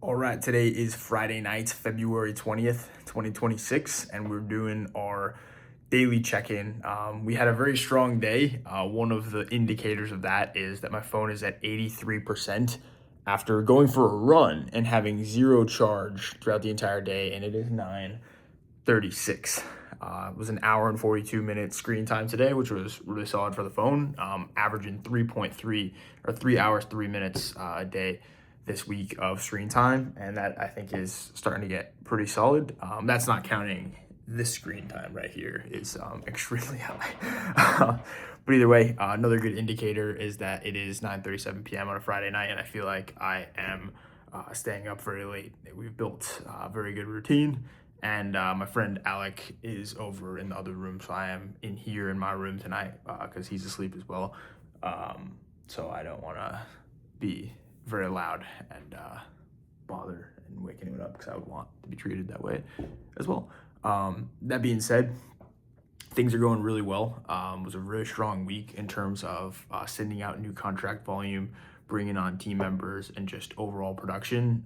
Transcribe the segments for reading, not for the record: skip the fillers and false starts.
All right, today is Friday night, February 20th, 2026, and we're doing our daily check-in. We had a very strong day. One of the indicators of that is that my phone is at 83% after going for a run and having zero charge throughout the entire day, and it is 9:36. It was an hour and 42 minutes screen time today, which was really solid for the phone, averaging 3.3 or 3 hours, 3 minutes a day this week of screen time. And that I think is starting to get pretty solid. That's not counting this screen time right here is extremely high. But either way, another good indicator is that it is 9:37 p.m. on a Friday night, and I feel like I am staying up very late. We've built a very good routine, and my friend Alec is over in the other room, so I am in here in my room tonight because he's asleep as well. So I don't want to be very loud and bother and waking him up because I would want to be treated that way as well. That being said, things are going really well. It was a really strong week in terms of sending out new contract volume, bringing on team members, and just overall production.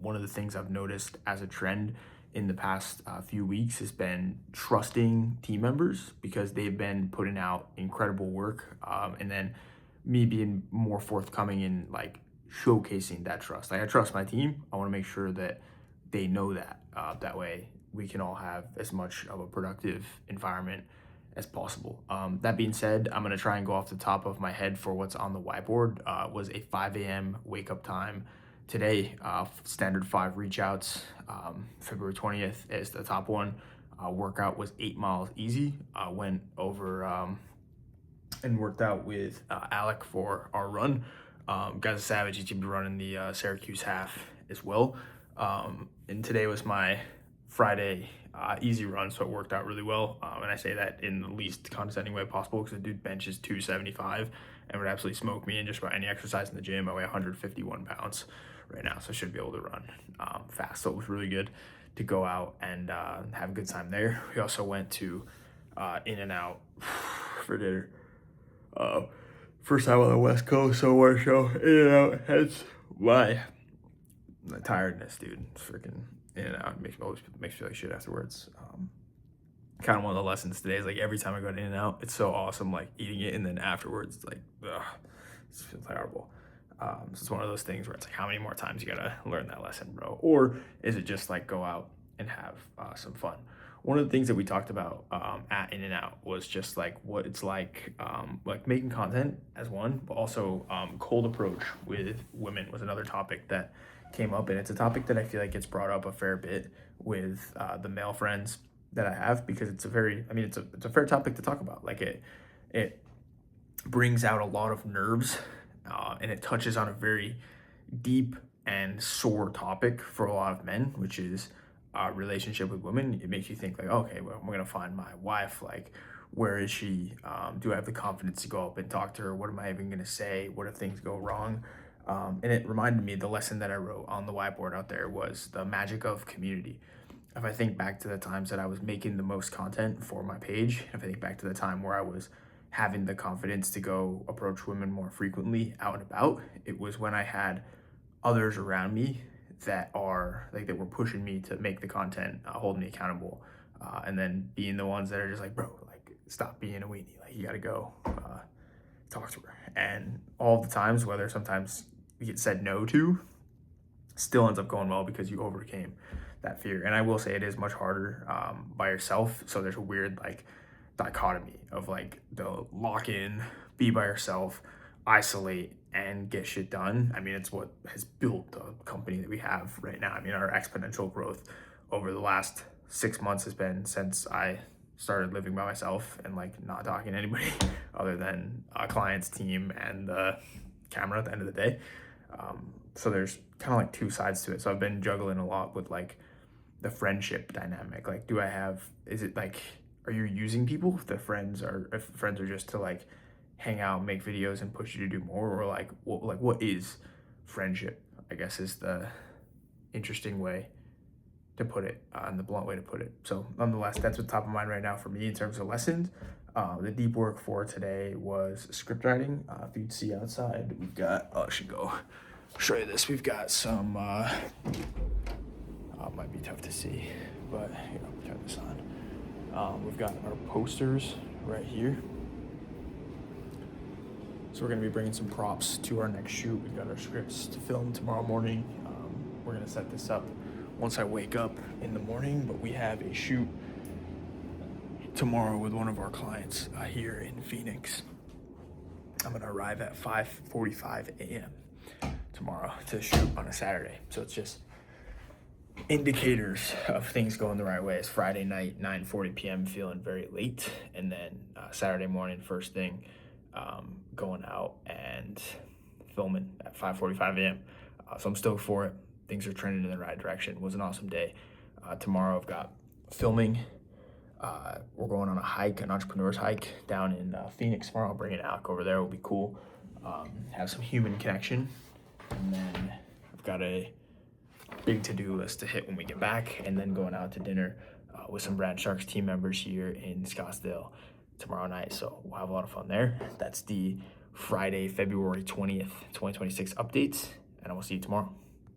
One of the things I've noticed as a trend in the past few weeks has been trusting team members because they've been putting out incredible work, and then me being more forthcoming in like showcasing that trust. Like I trust my team. I want to make sure that they know that. That way we can all have as much of a productive environment as possible. That being said, I'm gonna try and go off the top of my head for what's on the whiteboard. Was a 5 a.m. wake up time today. Standard 5 reach outs. February 20th is the top one. Workout was 8 miles easy. Went over and worked out with Alec for our run. Guys, savage. He's gonna be running the Syracuse half as well. And today was my Friday easy run, so it worked out really well. And I say that in the least condescending way possible because the dude benches 275 and would absolutely smoke me in just about any exercise in the gym. I weigh 151 pounds right now, so I should be able to run fast. So it was really good to go out and have a good time there. We also went to In-N-Out for dinner. First time on the West Coast, so what a show. In-N-Out, hence my tiredness, dude. It's freaking In-N-Out makes me feel like shit afterwards. Kind of one of the lessons today is like every time I go to In-N-Out, it's so awesome, like eating it, and then afterwards, it's like, ugh, it feels terrible. So it's one of those things where it's like, how many more times you gotta learn that lesson, bro? Or is it just like go out and have some fun? One of the things that we talked about at In-N-Out was just like what it's like making content as one, but also cold approach with women was another topic that came up, and it's a topic that I feel like gets brought up a fair bit with the male friends that I have because it's a fair topic to talk about. Like it brings out a lot of nerves, and it touches on a very deep and sore topic for a lot of men, which is relationship with women. It makes you think like, okay, well, I'm gonna find my wife. Like, where is she? Do I have the confidence to go up and talk to her? What am I even gonna say? What if things go wrong? And it reminded me the lesson that I wrote on the whiteboard out there was the magic of community. If I think back to the times that I was making the most content for my page, if I think back to the time where I was having the confidence to go approach women more frequently out and about, it was when I had others around me that are like that were pushing me to make the content, hold me accountable, and then being the ones that are just like, bro, like stop being a weenie, like you gotta go talk to her. And all the times, whether sometimes you get said no to, still ends up going well because you overcame that fear. And I will say it is much harder by yourself. So there's a weird like dichotomy of like the lock in, be by yourself, isolate, and get shit done. I mean, it's what has built the company that we have right now. I mean, our exponential growth over the last 6 months has been since I started living by myself and like not talking to anybody other than a client's team and the camera at the end of the day. So there's kind of like two sides to it. So I've been juggling a lot with like the friendship dynamic. Like, is it like, are you using people if friends are just to like hang out, make videos, and push you to do more, or like what is friendship? I guess is the interesting way to put it, and the blunt way to put it. So nonetheless, that's what's top of mind right now for me in terms of lessons. The deep work for today was script writing. If you'd see outside, we've got, oh, I should go show you this. We've got some, it might be tough to see, but here, I'll turn this on. We've got our posters right here. So we're gonna be bringing some props to our next shoot. We've got our scripts to film tomorrow morning. We're gonna set this up once I wake up in the morning, but we have a shoot tomorrow with one of our clients here in Phoenix. I'm gonna arrive at 5:45 a.m. tomorrow to shoot on a Saturday. So it's just indicators of things going the right way. It's Friday night, 9:40 p.m., feeling very late, and then Saturday morning, first thing, going out and filming at 5:45 a.m. So I'm stoked for it. Things are trending in the right direction. It was an awesome day. Tomorrow I've got filming. We're going on a hike, an entrepreneur's hike down in Phoenix tomorrow. I'll bring an Alec over there. It'll be cool. Have some human connection. And then I've got a big to-do list to hit when we get back, and then going out to dinner with some Brand Sharks team members here in Scottsdale tomorrow night. So we'll have a lot of fun there. That's the Friday, February 20th, 2026 updates, and I will see you tomorrow.